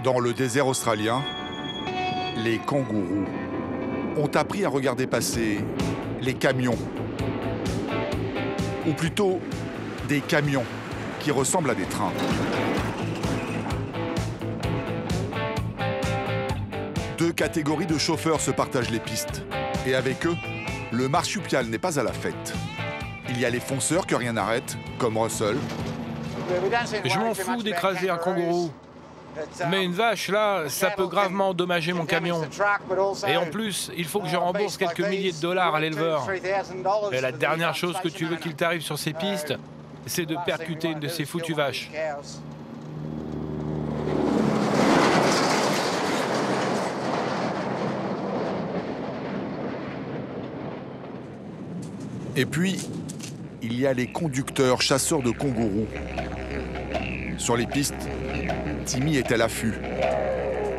Dans le désert australien, les kangourous ont appris à regarder passer les camions. Ou plutôt, des camions qui ressemblent à des trains. Deux catégories de chauffeurs se partagent les pistes. Et avec eux, le marsupial n'est pas à la fête. Il y a les fonceurs que rien n'arrête, comme Russell. Je m'en fous d'écraser un kangourou. Mais une vache, là, ça peut gravement endommager mon camion. Et en plus, il faut que je rembourse quelques milliers de dollars à l'éleveur. Et la dernière chose que tu veux qu'il t'arrive sur ces pistes, c'est de percuter une de ces foutues vaches. Et puis, il y a les conducteurs chasseurs de kangourous. Sur les pistes, Timmy est à l'affût.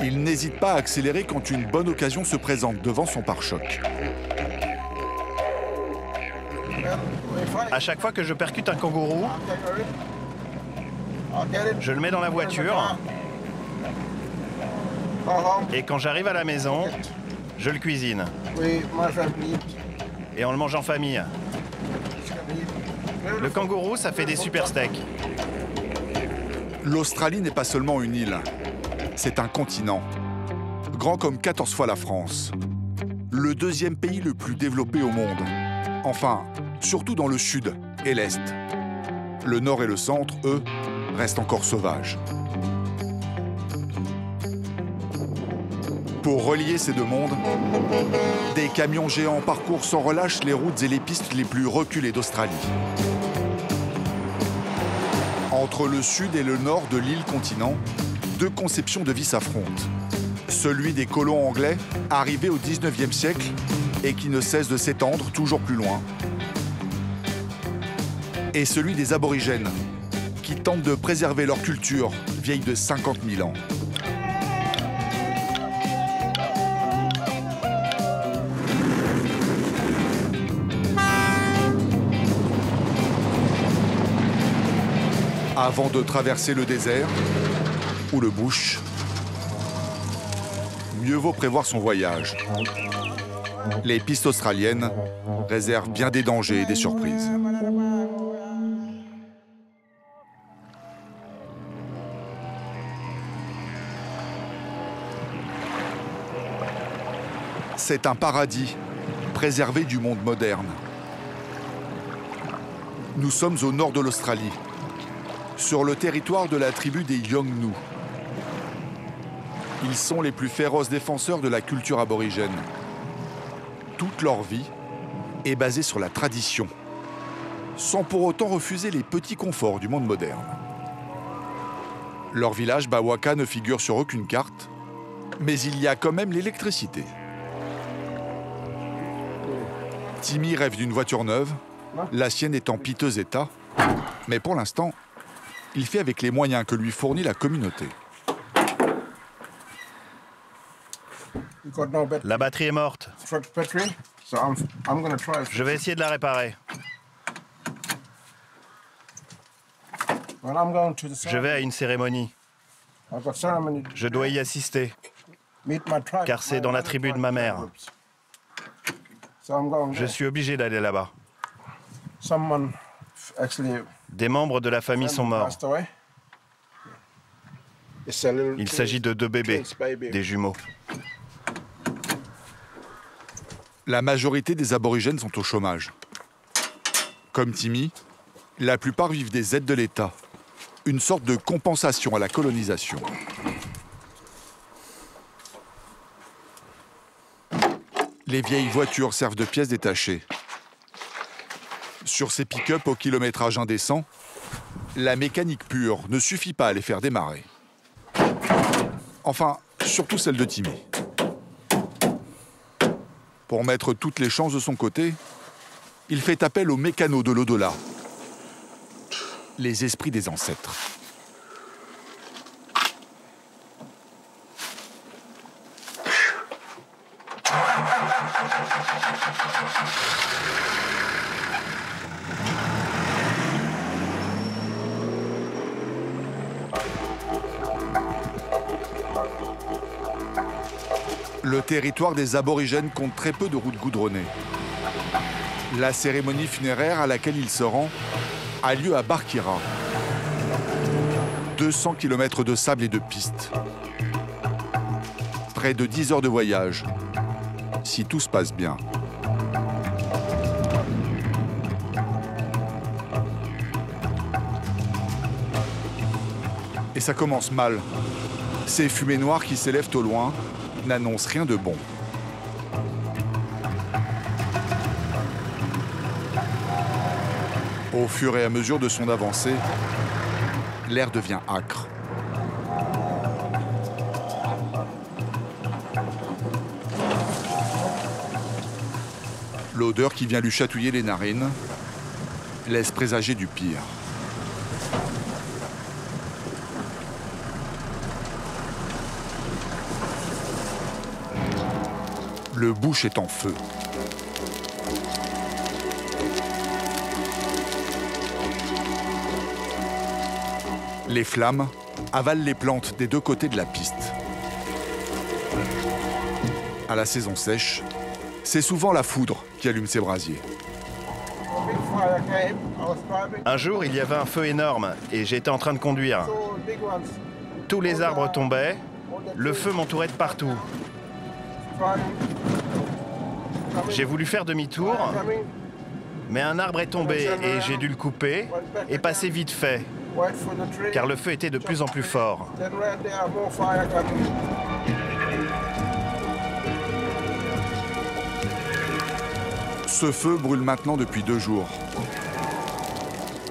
Il n'hésite pas à accélérer quand une bonne occasion se présente devant son pare-choc. À chaque fois que je percute un kangourou, je le mets dans la voiture. Et quand j'arrive à la maison, je le cuisine. Et on le mange en famille. Le kangourou, ça fait des super steaks. L'Australie n'est pas seulement une île, c'est un continent. Grand comme 14 fois la France. Le deuxième pays le plus développé au monde. Enfin, surtout dans le sud et l'est. Le nord et le centre, eux, restent encore sauvages. Pour relier ces deux mondes, des camions géants parcourent sans relâche les routes et les pistes les plus reculées d'Australie. Entre le sud et le nord de l'île-continent, deux conceptions de vie s'affrontent. Celui des colons anglais, arrivés au 19e siècle et qui ne cesse de s'étendre toujours plus loin. Et celui des aborigènes, qui tentent de préserver leur culture vieille de 50 000 ans. Avant de traverser le désert ou le bush, mieux vaut prévoir son voyage. Les pistes australiennes réservent bien des dangers et des surprises. C'est un paradis préservé du monde moderne. Nous sommes au nord de l'Australie, sur le territoire de la tribu des Yolngu. Ils sont les plus féroces défenseurs de la culture aborigène. Toute leur vie est basée sur la tradition, sans pour autant refuser les petits conforts du monde moderne. Leur village Bawaka ne figure sur aucune carte, mais il y a quand même l'électricité. Timmy rêve d'une voiture neuve, la sienne est en piteux état, mais pour l'instant, il fait avec les moyens que lui fournit la communauté. La batterie est morte. Je vais essayer de la réparer. Je vais à une cérémonie. Je dois y assister, car c'est dans la tribu de ma mère. Je suis obligé d'aller là-bas. Des membres de la famille sont morts. Il s'agit de 2 bébés, des jumeaux. La majorité des aborigènes sont au chômage. Comme Timmy, la plupart vivent des aides de l'État, une sorte de compensation à la colonisation. Les vieilles voitures servent de pièces détachées. Sur ces pick-up au kilométrage indécent, la mécanique pure ne suffit pas à les faire démarrer. Enfin, surtout celle de Timmy. Pour mettre toutes les chances de son côté, il fait appel aux mécanos de l'au-delà, les esprits des ancêtres. Le territoire des aborigènes compte très peu de routes goudronnées. La cérémonie funéraire à laquelle il se rend a lieu à Barkira. 200 km de sable et de pistes. Près de 10 heures de voyage, si tout se passe bien. Et ça commence mal. Ces fumées noires qui s'élèvent au loin n'annoncent rien de bon. Au fur et à mesure de son avancée, l'air devient âcre. L'odeur qui vient lui chatouiller les narines laisse présager du pire. Le bush est en feu. Les flammes avalent les plantes des deux côtés de la piste. À la saison sèche, c'est souvent la foudre qui allume ces brasiers. Un jour, il y avait un feu énorme et j'étais en train de conduire. Tous les arbres tombaient, le feu m'entourait de partout. J'ai voulu faire demi-tour, mais un arbre est tombé et j'ai dû le couper et passer vite fait, car le feu était de plus en plus fort. Ce feu brûle maintenant depuis 2 jours.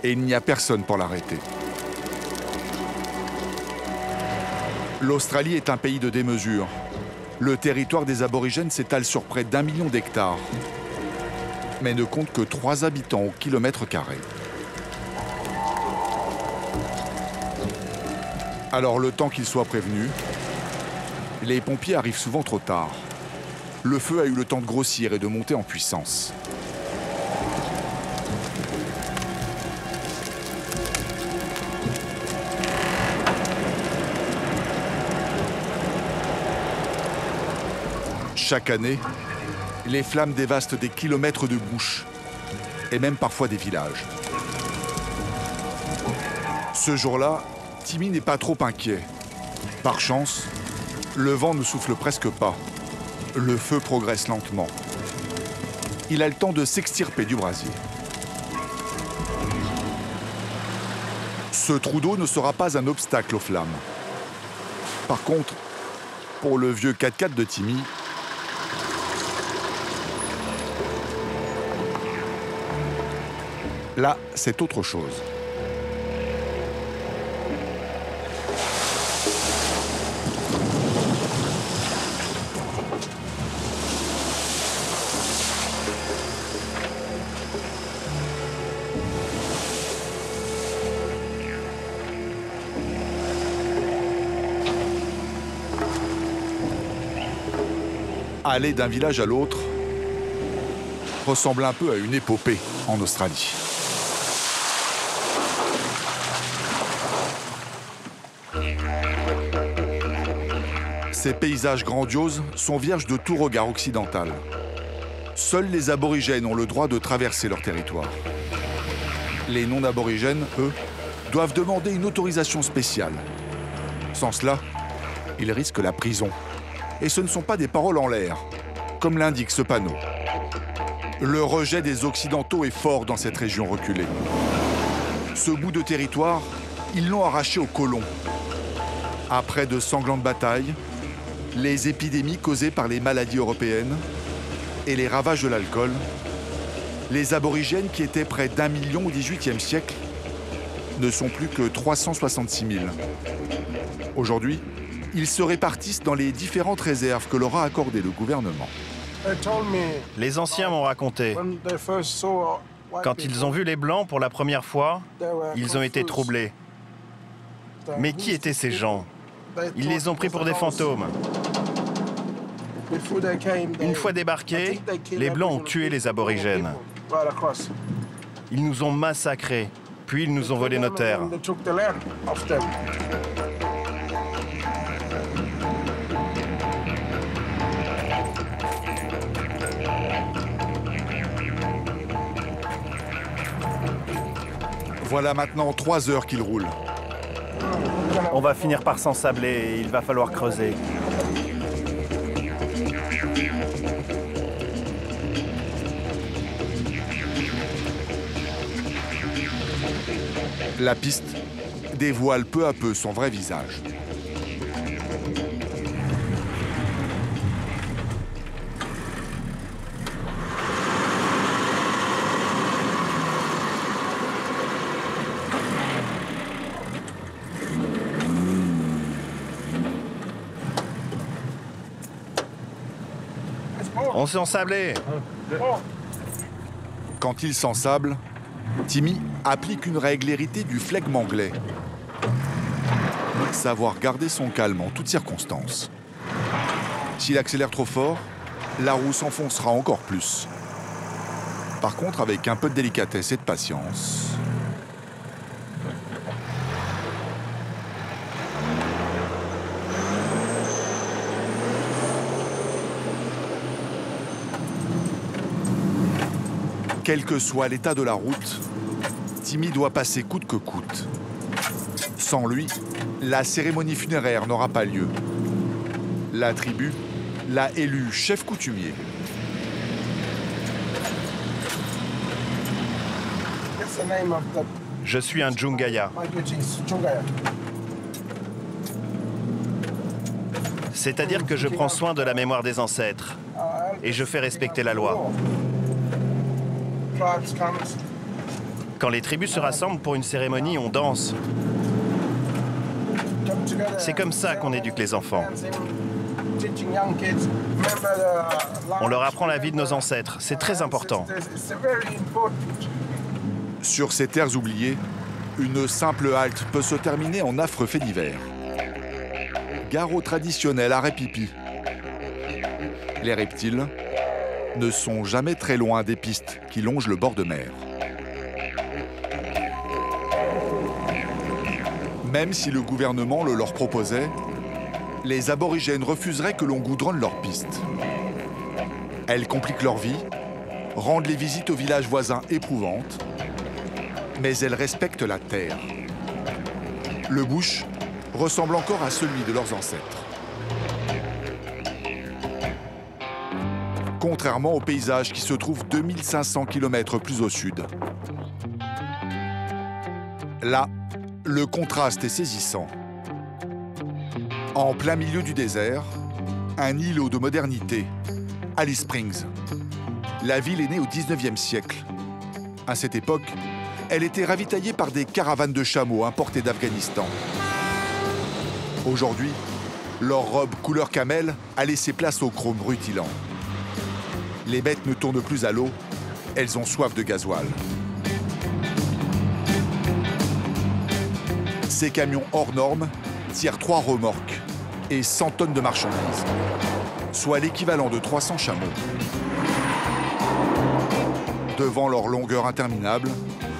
Et il n'y a personne pour l'arrêter. L'Australie est un pays de démesure. Le territoire des aborigènes s'étale sur près d'1 million d'hectares, mais ne compte que 3 habitants au kilomètre carré. Alors le temps qu'ils soient prévenus, les pompiers arrivent souvent trop tard. Le feu a eu le temps de grossir et de monter en puissance. Chaque année, les flammes dévastent des kilomètres de bush et même parfois des villages. Ce jour-là, Timmy n'est pas trop inquiet. Par chance, le vent ne souffle presque pas. Le feu progresse lentement. Il a le temps de s'extirper du brasier. Ce trou d'eau ne sera pas un obstacle aux flammes. Par contre, pour le vieux 4x4 de Timmy, là, c'est autre chose. Aller d'un village à l'autre ressemble un peu à une épopée en Australie. Ces paysages grandioses sont vierges de tout regard occidental. Seuls les aborigènes ont le droit de traverser leur territoire. Les non-aborigènes, eux, doivent demander une autorisation spéciale. Sans cela, ils risquent la prison. Et ce ne sont pas des paroles en l'air, comme l'indique ce panneau. Le rejet des Occidentaux est fort dans cette région reculée. Ce bout de territoire, ils l'ont arraché aux colons. Après de sanglantes batailles, les épidémies causées par les maladies européennes et les ravages de l'alcool, les aborigènes qui étaient près d'1 million au XVIIIe siècle ne sont plus que 366 000. Aujourd'hui, ils se répartissent dans les différentes réserves que leur a accordées le gouvernement. Les anciens m'ont raconté. Quand ils ont vu les Blancs pour la première fois, ils ont été troublés. Mais qui étaient ces gens? Ils les ont pris pour des fantômes. Une fois débarqués, les Blancs ont tué les aborigènes. Ils nous ont massacrés, puis ils nous ont volé nos terres. Voilà maintenant 3 heures qu'il roule. On va finir par s'ensabler et il va falloir creuser. La piste dévoile peu à peu son vrai visage. On s'est ensablé. Quand il s'ensable, Timmy applique une règle héritée du flegme anglais. Savoir garder son calme en toutes circonstances. S'il accélère trop fort, la roue s'enfoncera encore plus. Par contre, avec un peu de délicatesse et de patience... Quel que soit l'état de la route, Timmy doit passer coûte que coûte. Sans lui, la cérémonie funéraire n'aura pas lieu. La tribu l'a élu chef coutumier. Je suis un Djungaya. C'est-à-dire que je prends soin de la mémoire des ancêtres et je fais respecter la loi. Quand les tribus se rassemblent pour une cérémonie, on danse. C'est comme ça qu'on éduque les enfants. On leur apprend la vie de nos ancêtres. C'est très important. Sur ces terres oubliées, une simple halte peut se terminer en affreux fait divers. Gare au traditionnel arrêt pipi. Les reptiles ne sont jamais très loin des pistes qui longent le bord de mer. Même si le gouvernement le leur proposait, les aborigènes refuseraient que l'on goudronne leurs pistes. Elles compliquent leur vie, rendent les visites aux villages voisins éprouvantes, mais elles respectent la terre. Le bush ressemble encore à celui de leurs ancêtres. Contrairement au paysage qui se trouve 2500 km plus au sud. Là, le contraste est saisissant. En plein milieu du désert, un îlot de modernité, Alice Springs. La ville est née au 19e siècle. À cette époque, elle était ravitaillée par des caravanes de chameaux importés d'Afghanistan. Aujourd'hui, leur robe couleur camel a laissé place au chrome rutilant. Les bêtes ne tournent plus à l'eau, elles ont soif de gasoil. Ces camions hors normes tirent 3 remorques et 100 tonnes de marchandises, soit l'équivalent de 300 chameaux. Devant leur longueur interminable,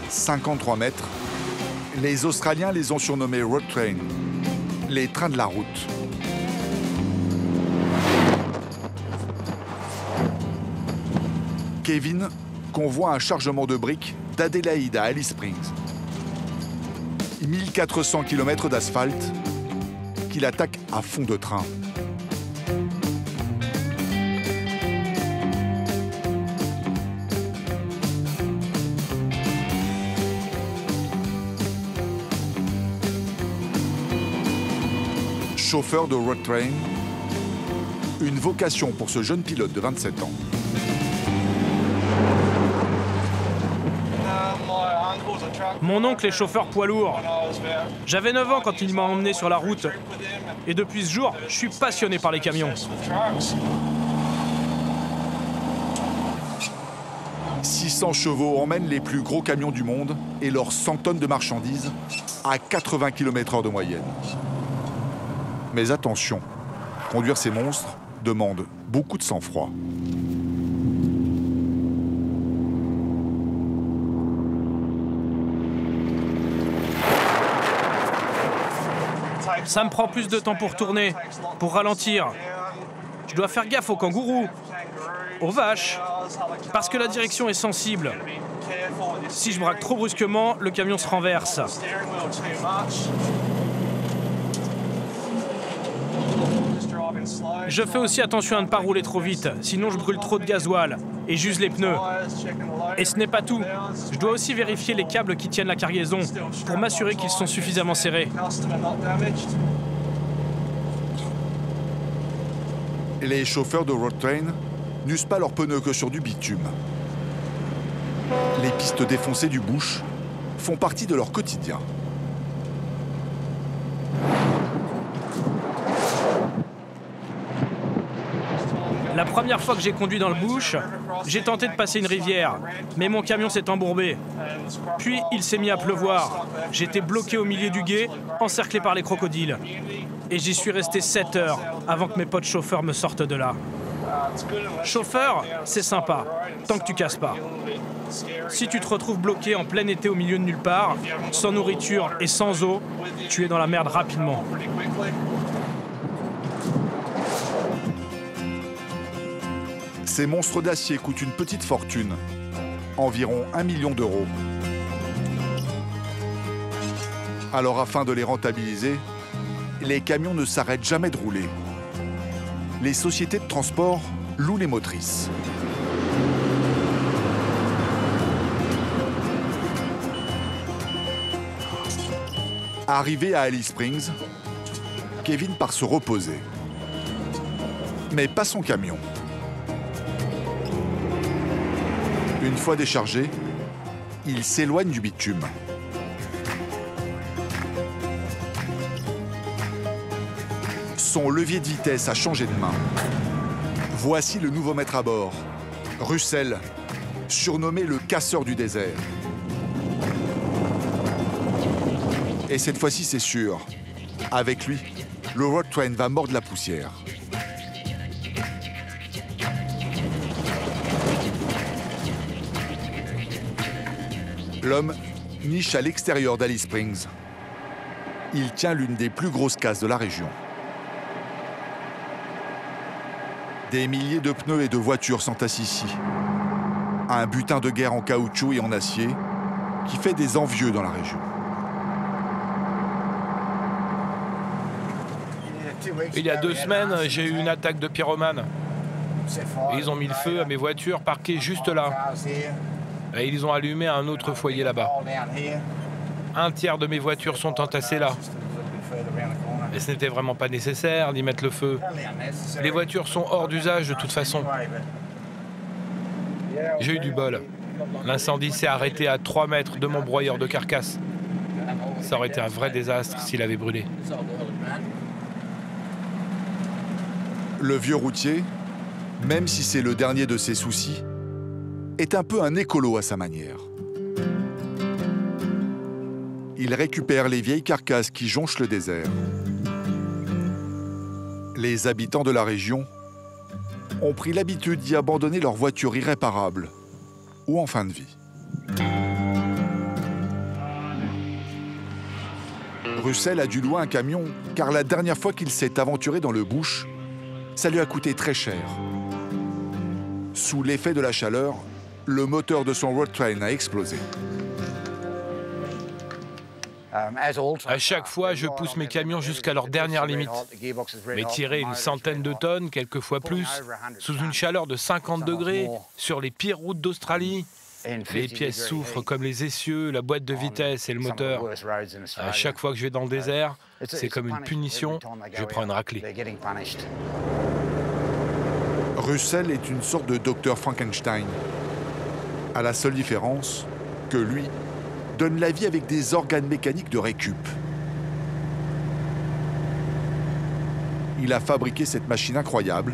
53 mètres, les Australiens les ont surnommés Road Train, les trains de la route. Kevin convoie un chargement de briques d'Adélaïde à Alice Springs. 1400 km d'asphalte qu'il attaque à fond de train. Chauffeur de road train, une vocation pour ce jeune pilote de 27 ans. Mon oncle est chauffeur poids lourd. J'avais 9 ans quand il m'a emmené sur la route. Et depuis ce jour, je suis passionné par les camions. 600 chevaux emmènent les plus gros camions du monde et leurs 100 tonnes de marchandises à 80 km/h de moyenne. Mais attention, conduire ces monstres demande beaucoup de sang-froid. Ça me prend plus de temps pour tourner, pour ralentir. Je dois faire gaffe aux kangourous, aux vaches, parce que la direction est sensible. Si je braque trop brusquement, le camion se renverse. Je fais aussi attention à ne pas rouler trop vite, sinon je brûle trop de gasoil et j'use les pneus. Et ce n'est pas tout. Je dois aussi vérifier les câbles qui tiennent la cargaison pour m'assurer qu'ils sont suffisamment serrés. Les chauffeurs de road train n'usent pas leurs pneus que sur du bitume. Les pistes défoncées du bush font partie de leur quotidien. La première fois que j'ai conduit dans le bush, j'ai tenté de passer une rivière, mais mon camion s'est embourbé. Puis il s'est mis à pleuvoir. J'étais bloqué au milieu du gué, encerclé par les crocodiles. Et j'y suis resté 7 heures avant que mes potes chauffeurs me sortent de là. Chauffeur, c'est sympa, tant que tu casses pas. Si tu te retrouves bloqué en plein été au milieu de nulle part, sans nourriture et sans eau, tu es dans la merde rapidement. Ces monstres d'acier coûtent une petite fortune, environ 1 million d'euros. Alors afin de les rentabiliser, les camions ne s'arrêtent jamais de rouler. Les sociétés de transport louent les motrices. Arrivé à Alice Springs, Kevin part se reposer. Mais pas son camion. Une fois déchargé, il s'éloigne du bitume. Son levier de vitesse a changé de main. Voici le nouveau maître à bord, Russell, surnommé le casseur du désert. Et cette fois-ci, c'est sûr, avec lui, le road train va mordre la poussière. L'homme niche à l'extérieur d'Alice Springs. Il tient l'une des plus grosses casses de la région. Des milliers de pneus et de voitures s'entassent ici. Un butin de guerre en caoutchouc et en acier qui fait des envieux dans la région. Il y a 2 semaines, j'ai eu une attaque de pyromanes. Ils ont mis le feu à mes voitures parquées juste là. Et ils ont allumé un autre foyer là-bas. 1/3 de mes voitures sont entassées là. Et ce n'était vraiment pas nécessaire d'y mettre le feu. Les voitures sont hors d'usage de toute façon. J'ai eu du bol. L'incendie s'est arrêté à 3 mètres de mon broyeur de carcasse. Ça aurait été un vrai désastre s'il avait brûlé. Le vieux routier, même si c'est le dernier de ses soucis, est un peu un écolo à sa manière. Il récupère les vieilles carcasses qui jonchent le désert. Les habitants de la région ont pris l'habitude d'y abandonner leurs voitures irréparables ou en fin de vie. Russell a dû louer un camion car la dernière fois qu'il s'est aventuré dans le bush, ça lui a coûté très cher. Sous l'effet de la chaleur, le moteur de son road train a explosé. À chaque fois, je pousse mes camions jusqu'à leur dernière limite. Mais tirer une centaine de tonnes, quelquefois plus, sous une chaleur de 50 degrés, sur les pires routes d'Australie, les pièces souffrent comme les essieux, la boîte de vitesse et le moteur. À chaque fois que je vais dans le désert, c'est comme une punition, je prends une raclée. Russell est une sorte de docteur Frankenstein, à la seule différence que lui donne la vie avec des organes mécaniques de récup. Il a fabriqué cette machine incroyable,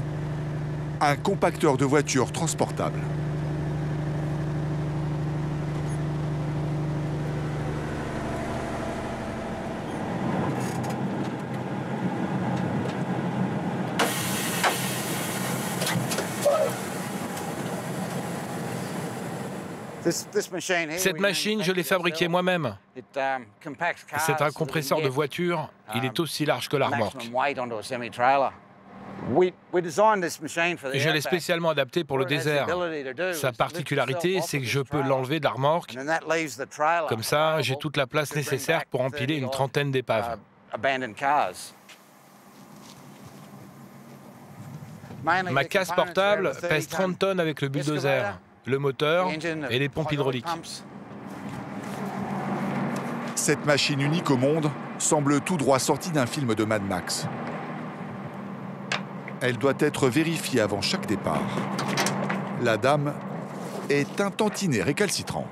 un compacteur de voitures transportable. Cette machine, je l'ai fabriquée moi-même. C'est un compresseur de voiture. Il est aussi large que la remorque. Je l'ai spécialement adapté pour le désert. Sa particularité, c'est que je peux l'enlever de la remorque. Comme ça, j'ai toute la place nécessaire pour empiler une trentaine d'épaves. Ma casse portable pèse 30 tonnes avec le bulldozer, le moteur et les pompes hydrauliques. Cette machine unique au monde semble tout droit sortie d'un film de Mad Max. Elle doit être vérifiée avant chaque départ. La dame est un tantinet récalcitrante.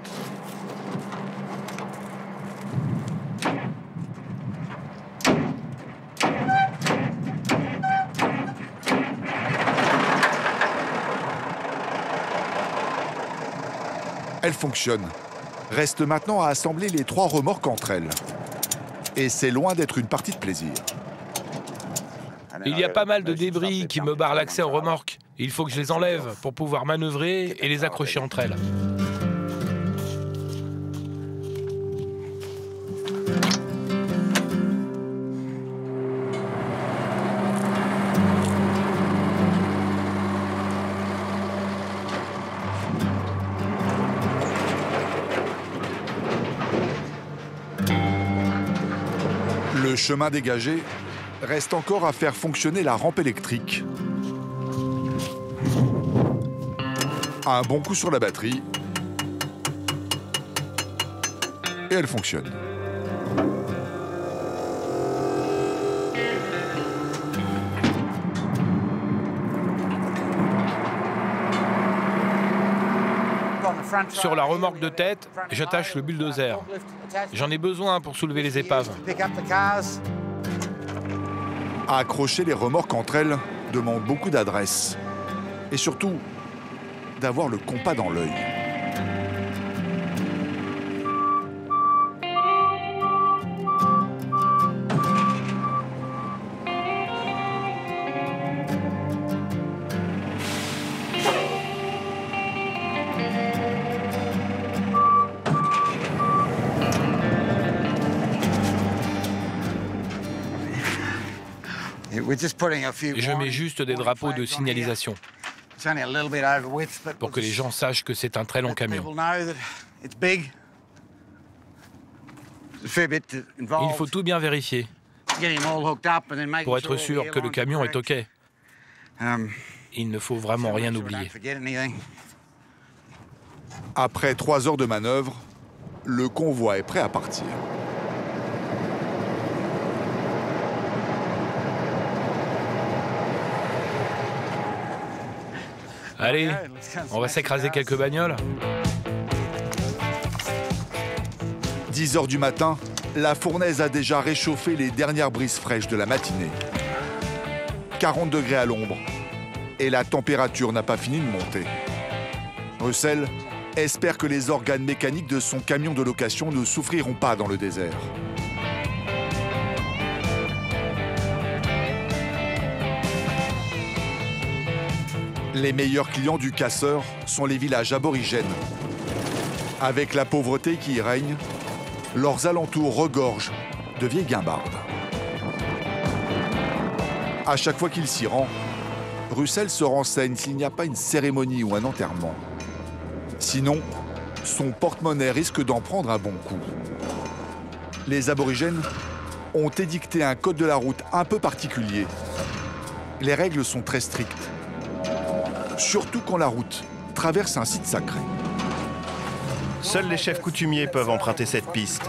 Elle fonctionne. Reste maintenant à assembler les 3 remorques entre elles. Et c'est loin d'être une partie de plaisir. Il y a pas mal de débris qui me barrent l'accès aux remorques. Il faut que je les enlève pour pouvoir manœuvrer et les accrocher entre elles. Le chemin dégagé, reste encore à faire fonctionner la rampe électrique. Un bon coup sur la batterie. Et elle fonctionne. Sur la remorque de tête, j'attache le bulldozer. J'en ai besoin pour soulever les épaves. Accrocher les remorques entre elles demande beaucoup d'adresse. Et surtout, d'avoir le compas dans l'œil. Je mets juste des drapeaux de signalisation pour que les gens sachent que c'est un très long camion. Il faut tout bien vérifier pour être sûr que le camion est OK. Il ne faut vraiment rien oublier. Après 3 heures de manœuvre, le convoi est prêt à partir. Allez, on va s'écraser quelques bagnoles. 10 heures du matin, la fournaise a déjà réchauffé les dernières brises fraîches de la matinée. 40 degrés à l'ombre. Et la température n'a pas fini de monter. Russell espère que les organes mécaniques de son camion de location ne souffriront pas dans le désert. Les meilleurs clients du casseur sont les villages aborigènes. Avec la pauvreté qui y règne, leurs alentours regorgent de vieilles guimbardes. À chaque fois qu'il s'y rend, Russell se renseigne s'il n'y a pas une cérémonie ou un enterrement. Sinon, son porte-monnaie risque d'en prendre un bon coup. Les aborigènes ont édicté un code de la route un peu particulier. Les règles sont très strictes. Surtout quand la route traverse un site sacré. Seuls les chefs coutumiers peuvent emprunter cette piste.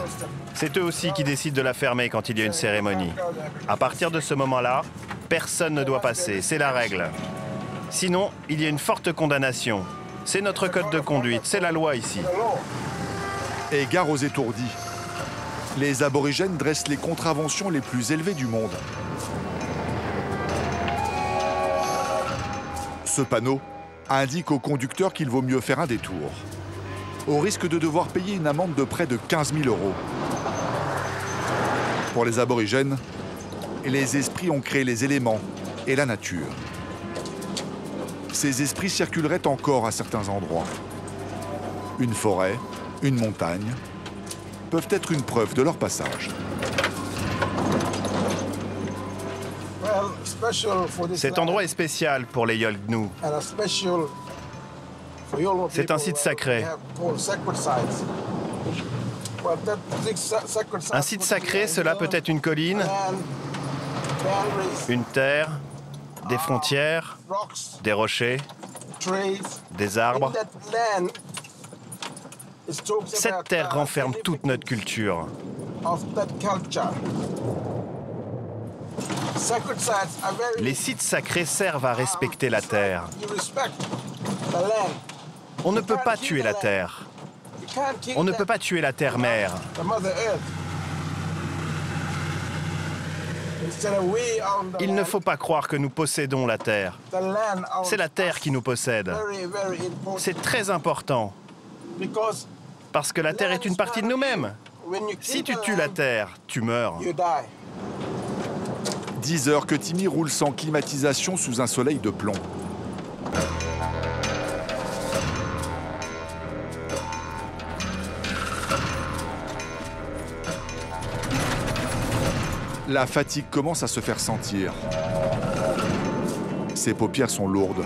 C'est eux aussi qui décident de la fermer quand il y a une cérémonie. À partir de ce moment-là, personne ne doit passer, c'est la règle. Sinon, il y a une forte condamnation. C'est notre code de conduite, c'est la loi ici. Et gare aux étourdis. Les aborigènes dressent les contraventions les plus élevées du monde. Ce panneau indique au conducteur qu'il vaut mieux faire un détour, au risque de devoir payer une amende de près de 15 000 €. Pour les aborigènes, les esprits ont créé les éléments et la nature. Ces esprits circuleraient encore à certains endroits. Une forêt, une montagne, peuvent être une preuve de leur passage. Cet endroit est spécial pour les Yolgnu. C'est un site sacré. Un site sacré, cela peut être une colline, une terre, des frontières, des rochers, des arbres. Cette terre renferme toute notre culture. Les sites sacrés servent à respecter la terre. On ne peut pas tuer la terre. On ne peut pas tuer la terre-mère. Il ne faut pas croire que nous possédons la terre. C'est la terre qui nous possède. C'est très important. Parce que la terre est une partie de nous-mêmes. Si tu tues la terre, tu meurs. 10 heures que Timmy roule sans climatisation sous un soleil de plomb. La fatigue commence à se faire sentir. Ses paupières sont lourdes.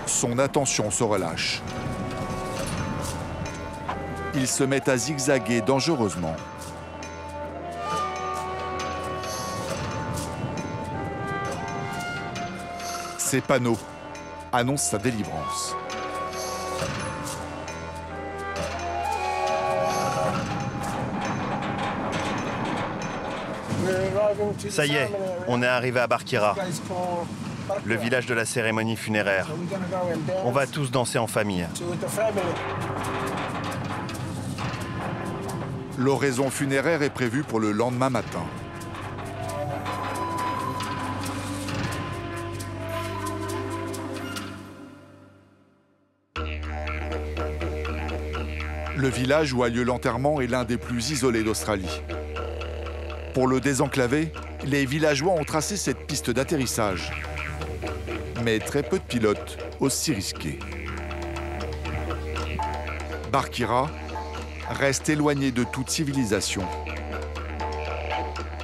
Son attention se relâche. Il se met à zigzaguer dangereusement. Ces panneaux annoncent sa délivrance. Ça y est, on est arrivé à Barkira, le village de la cérémonie funéraire. On va tous danser en famille. L'oraison funéraire est prévue pour le lendemain matin. Le village où a lieu l'enterrement est l'un des plus isolés d'Australie. Pour le désenclaver, les villageois ont tracé cette piste d'atterrissage. Mais très peu de pilotes aussi risqués. Barkira reste éloigné de toute civilisation.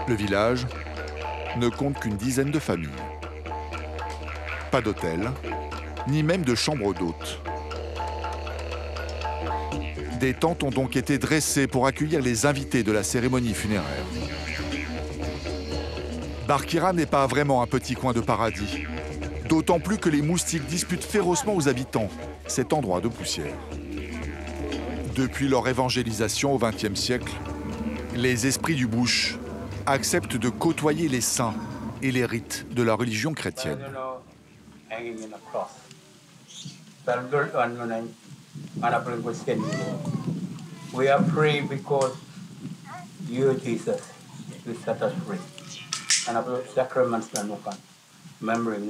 Le village ne compte qu'une dizaine de familles. Pas d'hôtel, ni même de chambre d'hôtes. Des tentes ont donc été dressées pour accueillir les invités de la cérémonie funéraire. Barkira n'est pas vraiment un petit coin de paradis. D'autant plus que les moustiques disputent férocement aux habitants cet endroit de poussière. Depuis leur évangélisation au XXe siècle, les esprits du bush acceptent de côtoyer les saints et les rites de la religion chrétienne.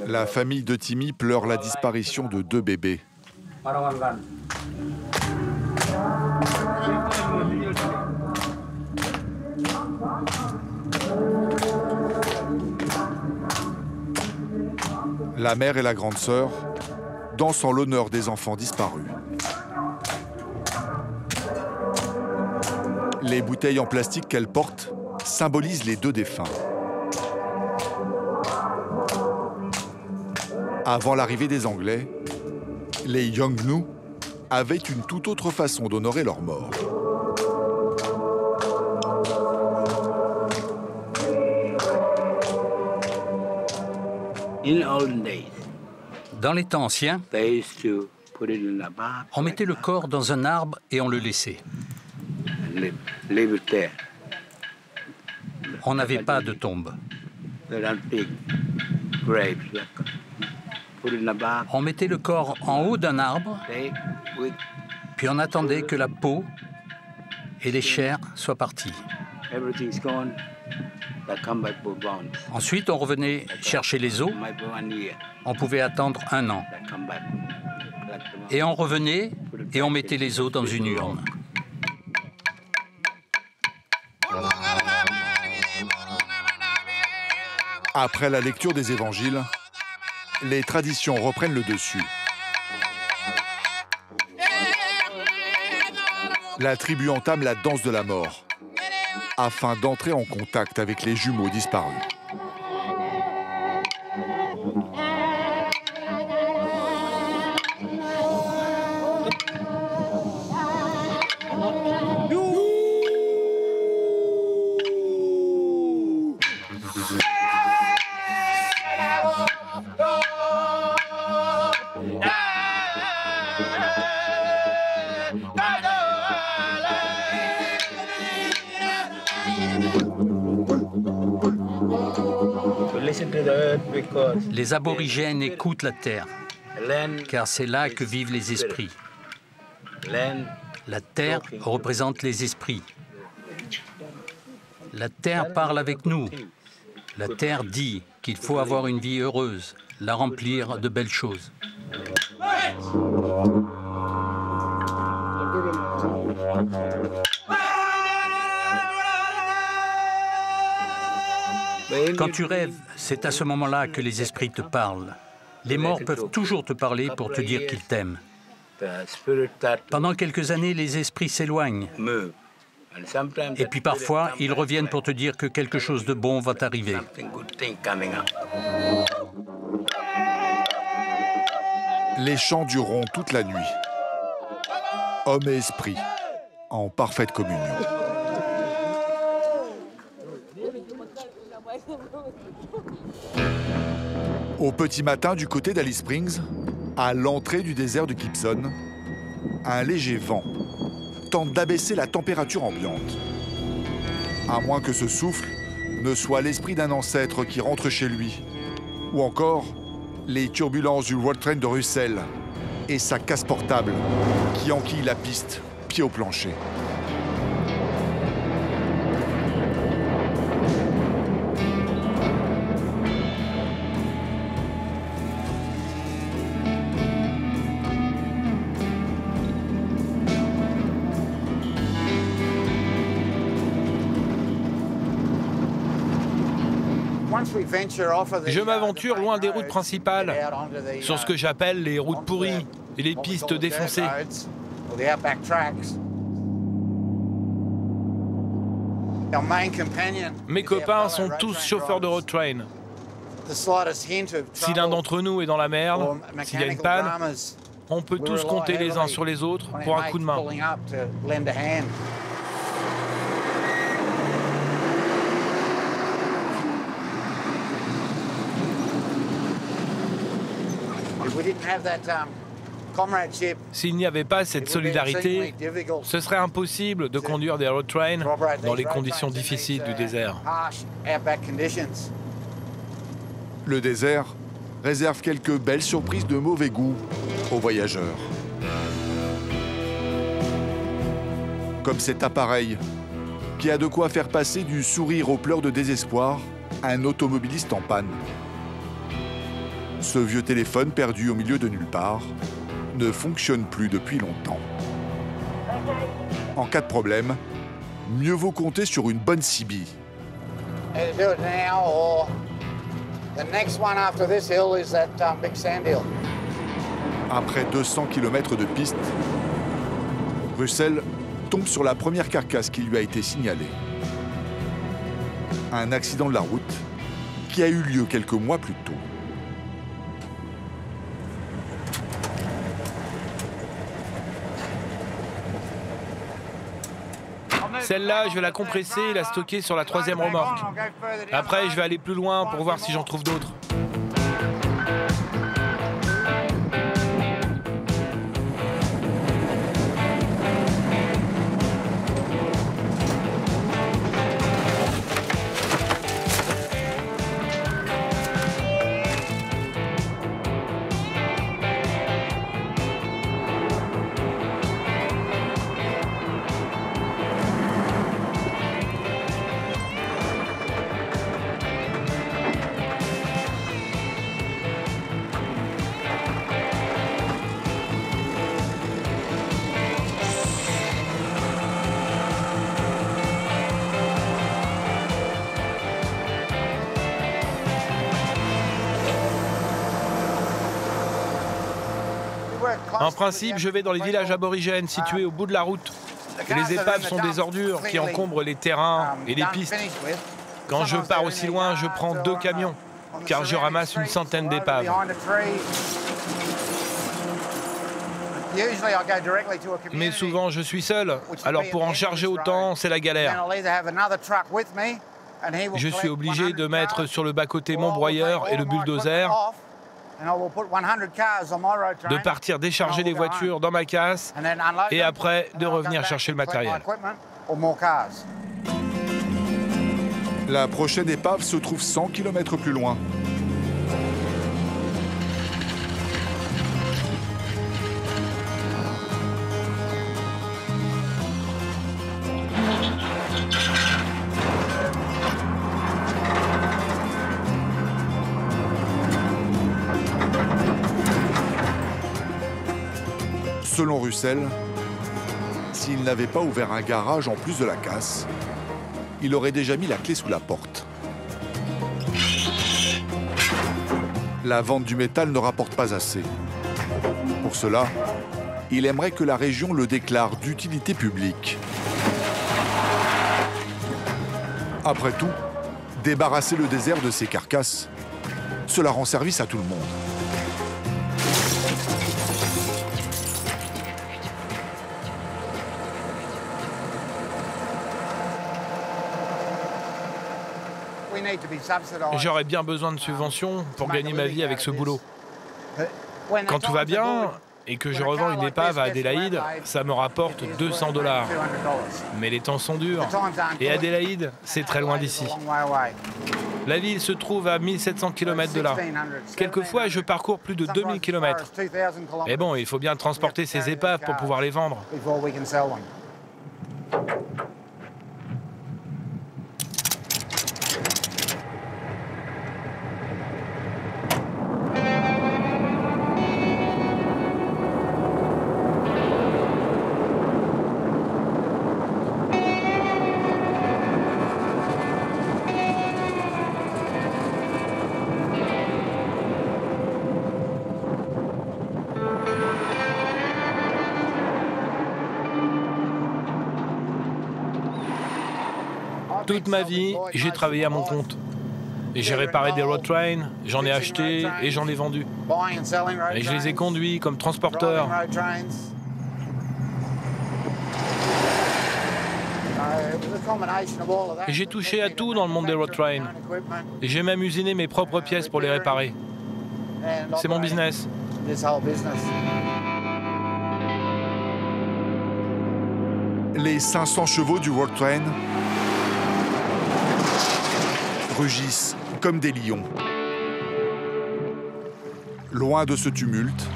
La famille de Timmy pleure la disparition de 2 bébés. La mère et la grande sœur dansent en l'honneur des enfants disparus. Les bouteilles en plastique qu'elles portent symbolisent les 2 défunts. Avant l'arrivée des Anglais, les Yolgnu avaient une toute autre façon d'honorer leurs morts. Dans les temps anciens, on mettait le corps dans un arbre et on le laissait. On n'avait pas de tombe. On mettait le corps en haut d'un arbre, puis on attendait que la peau et les chairs soient parties. Ensuite, on revenait chercher les os. On pouvait attendre 1 an. Et on revenait et on mettait les os dans une urne. Après la lecture des évangiles, les traditions reprennent le dessus. La tribu entame la danse de la mort, afin d'entrer en contact avec les jumeaux disparus. Les aborigènes écoutent la terre, car c'est là que vivent les esprits. La terre représente les esprits. La terre parle avec nous. La terre dit qu'il faut avoir une vie heureuse, la remplir de belles choses. Quand tu rêves, c'est à ce moment-là que les esprits te parlent. Les morts peuvent toujours te parler pour te dire qu'ils t'aiment. Pendant quelques années, les esprits s'éloignent. Et puis parfois, ils reviennent pour te dire que quelque chose de bon va t'arriver. Les chants dureront toute la nuit. Hommes et esprits, en parfaite communion. Au petit matin, du côté d'Alice Springs, à l'entrée du désert de Gibson, un léger vent tente d'abaisser la température ambiante. À moins que ce souffle ne soit l'esprit d'un ancêtre qui rentre chez lui, ou encore les turbulences du World Train de Russell et sa casse portable qui enquille la piste, pied au plancher. Je m'aventure loin des routes principales, sur ce que j'appelle les routes pourries et les pistes défoncées. Mes copains sont tous chauffeurs de road train. Si l'un d'entre nous est dans la merde, s'il y a une panne, on peut tous compter les uns sur les autres pour un coup de main. S'il n'y avait pas cette solidarité, ce serait impossible de conduire des road trains dans les conditions difficiles du désert. Le désert réserve quelques belles surprises de mauvais goût aux voyageurs. Comme cet appareil qui a de quoi faire passer du sourire aux pleurs de désespoir à un automobiliste en panne. Ce vieux téléphone perdu au milieu de nulle part ne fonctionne plus depuis longtemps. En cas de problème, mieux vaut compter sur une bonne CB. Après 200 km de piste, Russell tombe sur la première carcasse qui lui a été signalée. Un accident de la route qui a eu lieu quelques mois plus tôt. Celle-là, je vais la compresser et la stocker sur la 3e remorque. Après, je vais aller plus loin pour voir si j'en trouve d'autres. En principe, je vais dans les villages aborigènes situés au bout de la route. Les épaves sont des ordures qui encombrent les terrains et les pistes. Quand je pars aussi loin, je prends 2 camions, car je ramasse une centaine d'épaves. Mais souvent, je suis seul, alors pour en charger autant, c'est la galère. Je suis obligé de mettre sur le bas-côté mon broyeur et le bulldozer, de partir décharger les voitures dans ma casse et après de revenir chercher le matériel. La prochaine épave se trouve 100 km plus loin. Selon Russell, s'il n'avait pas ouvert un garage en plus de la casse, il aurait déjà mis la clé sous la porte. La vente du métal ne rapporte pas assez. Pour cela, il aimerait que la région le déclare d'utilité publique. Après tout, débarrasser le désert de ses carcasses, cela rend service à tout le monde. J'aurais bien besoin de subventions pour gagner ma vie avec ce boulot. Quand tout va bien et que je revends une épave à Adélaïde, ça me rapporte 200 $. Mais les temps sont durs. Et Adélaïde, c'est très loin d'ici. La ville se trouve à 1700 km de là. Quelquefois, je parcours plus de 2000 km. Mais bon, il faut bien transporter ces épaves pour pouvoir les vendre. Toute ma vie, j'ai travaillé à mon compte. Et j'ai réparé des road trains, j'en ai acheté et j'en ai vendu. Et je les ai conduits comme transporteur. Et j'ai touché à tout dans le monde des road trains. Et j'ai même usiné mes propres pièces pour les réparer. C'est mon business. Les 500 chevaux du Road Train rugissent comme des lions. Loin de ce tumulte,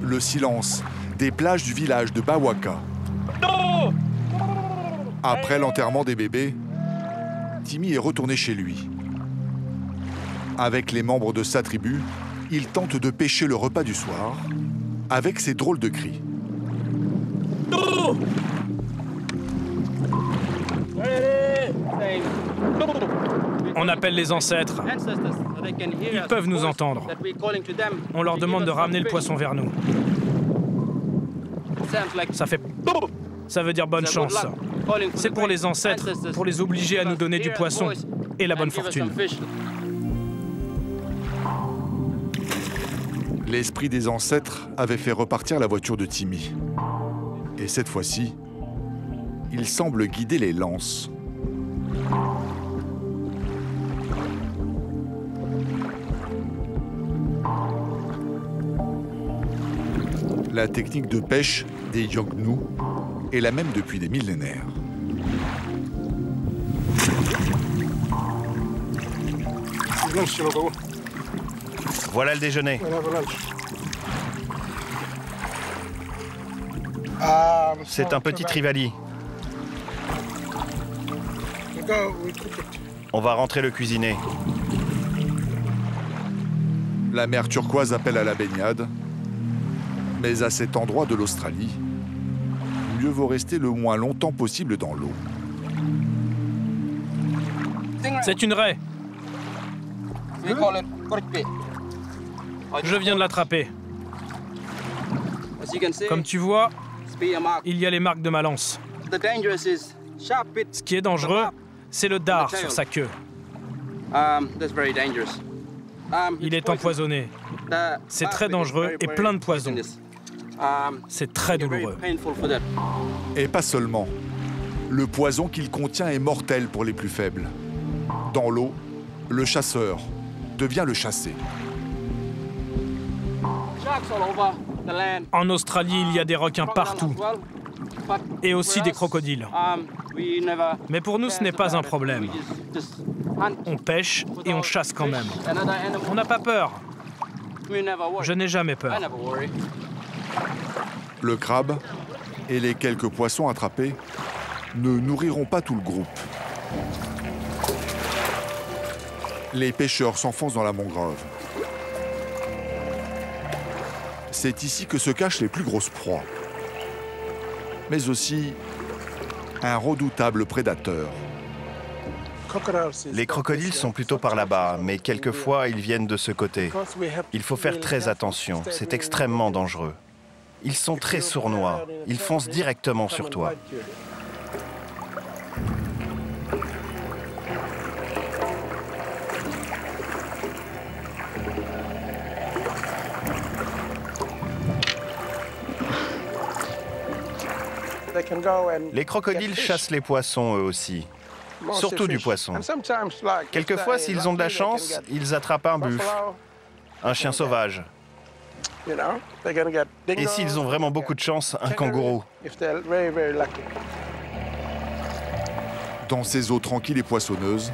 le silence des plages du village de Bawaka. Après l'enterrement des bébés, Timmy est retourné chez lui. Avec les membres de sa tribu, il tente de pêcher le repas du soir avec ses drôles de cris. On appelle les ancêtres. Ils peuvent nous entendre. On leur demande de ramener le poisson vers nous. Ça veut dire bonne chance. C'est pour les ancêtres, pour les obliger à nous donner du poisson et la bonne fortune. L'esprit des ancêtres avait fait repartir la voiture de Timmy. Et cette fois-ci, il semble guider les lances. La technique de pêche des Yolngu est la même depuis des millénaires. Voilà le déjeuner. C'est un petit trivali. On va rentrer le cuisiner. La mer turquoise appelle à la baignade. Mais à cet endroit de l'Australie, mieux vaut rester le moins longtemps possible dans l'eau. C'est une raie. Je viens de l'attraper. Comme tu vois, il y a les marques de ma lance. Ce qui est dangereux, c'est le dard sur sa queue. Il est empoisonné. C'est très dangereux et plein de poison. C'est très douloureux. Et pas seulement. Le poison qu'il contient est mortel pour les plus faibles. Dans l'eau, le chasseur devient le chassé. En Australie, il y a des requins partout. Et aussi des crocodiles. Mais pour nous, ce n'est pas un problème. On pêche et on chasse quand même. On n'a pas peur. Je n'ai jamais peur. Le crabe et les quelques poissons attrapés ne nourriront pas tout le groupe. Les pêcheurs s'enfoncent dans la mangrove. C'est ici que se cachent les plus grosses proies. Mais aussi un redoutable prédateur. Les crocodiles sont plutôt par là-bas, mais quelquefois ils viennent de ce côté. Il faut faire très attention, c'est extrêmement dangereux. Ils sont très sournois, ils foncent directement sur toi. Les crocodiles chassent les poissons eux aussi, surtout du poisson. Quelquefois, s'ils ont de la chance, ils attrapent un buffle, un chien sauvage. Et s'ils ont vraiment beaucoup de chance, un kangourou. Dans ces eaux tranquilles et poissonneuses,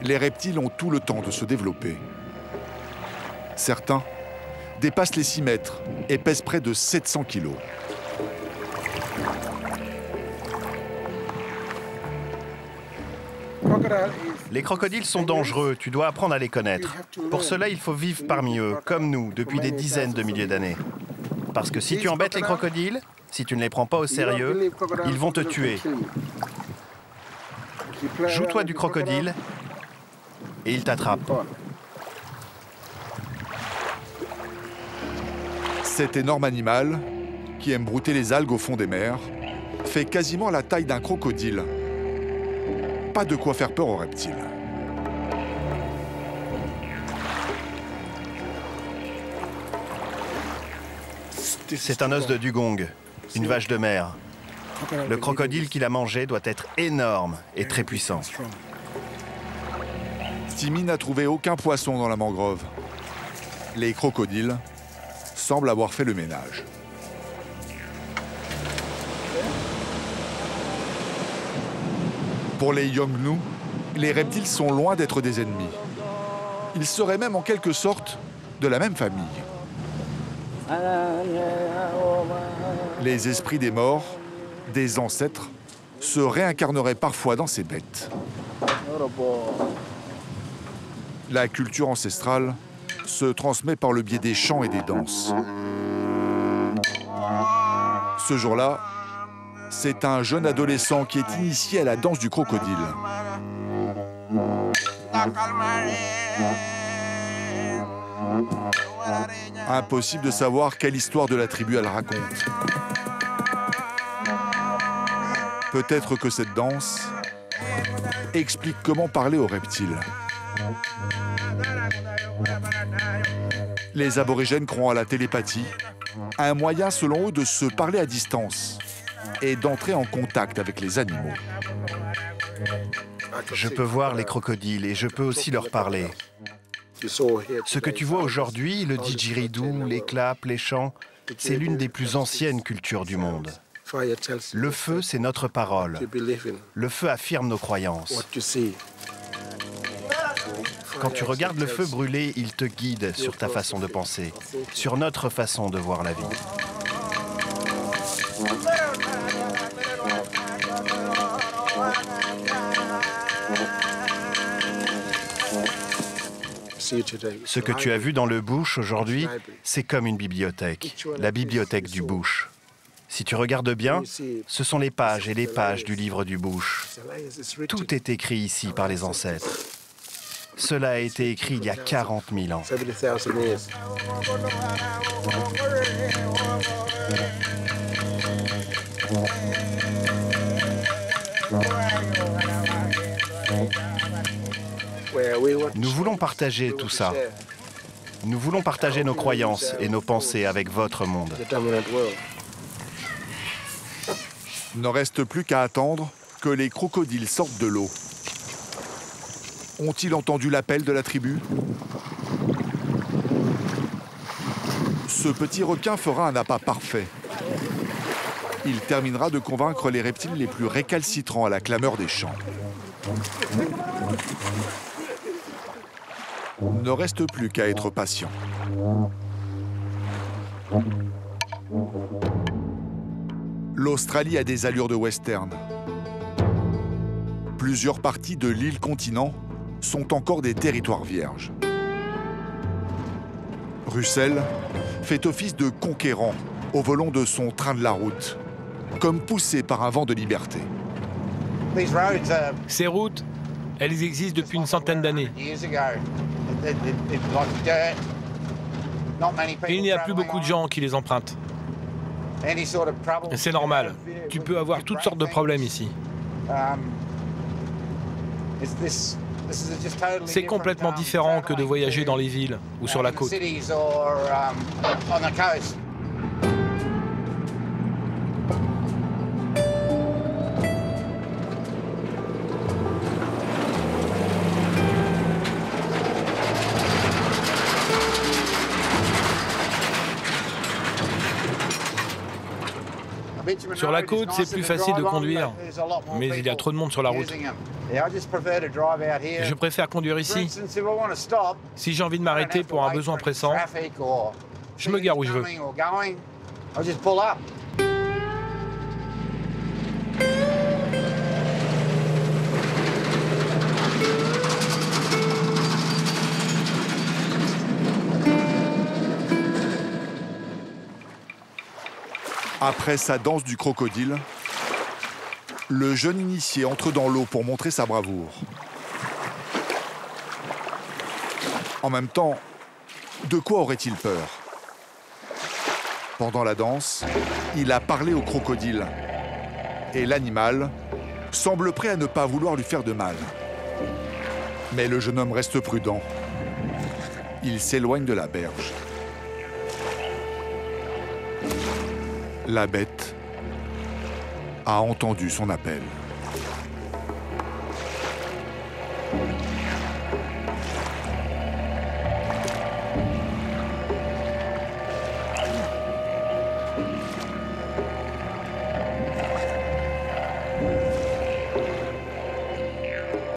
les reptiles ont tout le temps de se développer. Certains dépassent les 6 mètres et pèsent près de 700 kilos. Les crocodiles sont dangereux, tu dois apprendre à les connaître. Pour cela, il faut vivre parmi eux, comme nous, depuis des dizaines de milliers d'années. Parce que si tu embêtes les crocodiles, si tu ne les prends pas au sérieux, ils vont te tuer. Joue-toi du crocodile et il t'attrape. Cet énorme animal, qui aime brouter les algues au fond des mers, fait quasiment la taille d'un crocodile. Pas de quoi faire peur aux reptiles. C'est un os de dugong, une vache de mer. Le crocodile qu'il a mangé doit être énorme et très puissant. Timmy n'a trouvé aucun poisson dans la mangrove. Les crocodiles semblent avoir fait le ménage. Pour les Yolngu, les reptiles sont loin d'être des ennemis. Ils seraient même en quelque sorte de la même famille. Les esprits des morts, des ancêtres, se réincarneraient parfois dans ces bêtes. La culture ancestrale se transmet par le biais des chants et des danses. Ce jour-là, c'est un jeune adolescent qui est initié à la danse du crocodile. Impossible de savoir quelle histoire de la tribu elle raconte. Peut-être que cette danse explique comment parler aux reptiles. Les aborigènes croient à la télépathie, un moyen selon eux de se parler à distance et d'entrer en contact avec les animaux. Je peux voir les crocodiles et je peux aussi leur parler. Ce que tu vois aujourd'hui, le didgeridoo, les claps, les chants, c'est l'une des plus anciennes cultures du monde. Le feu, c'est notre parole. Le feu affirme nos croyances. Quand tu regardes le feu brûler, il te guide sur ta façon de penser, sur notre façon de voir la vie. Ce que tu as vu dans le bush aujourd'hui, c'est comme une bibliothèque, la bibliothèque du bush. Si tu regardes bien, ce sont les pages et les pages du livre du bush. Tout est écrit ici par les ancêtres. Cela a été écrit il y a 40 000 ans. Nous voulons partager tout ça. Nous voulons partager nos croyances et nos pensées avec votre monde. Il ne reste plus qu'à attendre que les crocodiles sortent de l'eau. Ont-ils entendu l'appel de la tribu? Ce petit requin fera un appât parfait. Il terminera de convaincre les reptiles les plus récalcitrants à la clameur des champs. Il ne reste plus qu'à être patient. L'Australie a des allures de western. Plusieurs parties de l'île-continent sont encore des territoires vierges. Russell fait office de conquérant au volant de son train de la route, comme poussé par un vent de liberté. Ces routes, elles existent depuis une centaine d'années. Il n'y a plus beaucoup de gens qui les empruntent. C'est normal. Tu peux avoir toutes sortes de problèmes ici. C'est complètement différent que de voyager dans les villes ou sur la côte. Sur la côte, c'est plus facile de conduire, mais il y a trop de monde sur la route. Je préfère conduire ici. Si j'ai envie de m'arrêter pour un besoin pressant, je me gare où je veux. Après sa danse du crocodile, le jeune initié entre dans l'eau pour montrer sa bravoure. En même temps, de quoi aurait-il peur? Pendant la danse, il a parlé au crocodile. Et l'animal semble prêt à ne pas vouloir lui faire de mal. Mais le jeune homme reste prudent. Il s'éloigne de la berge. La bête a entendu son appel.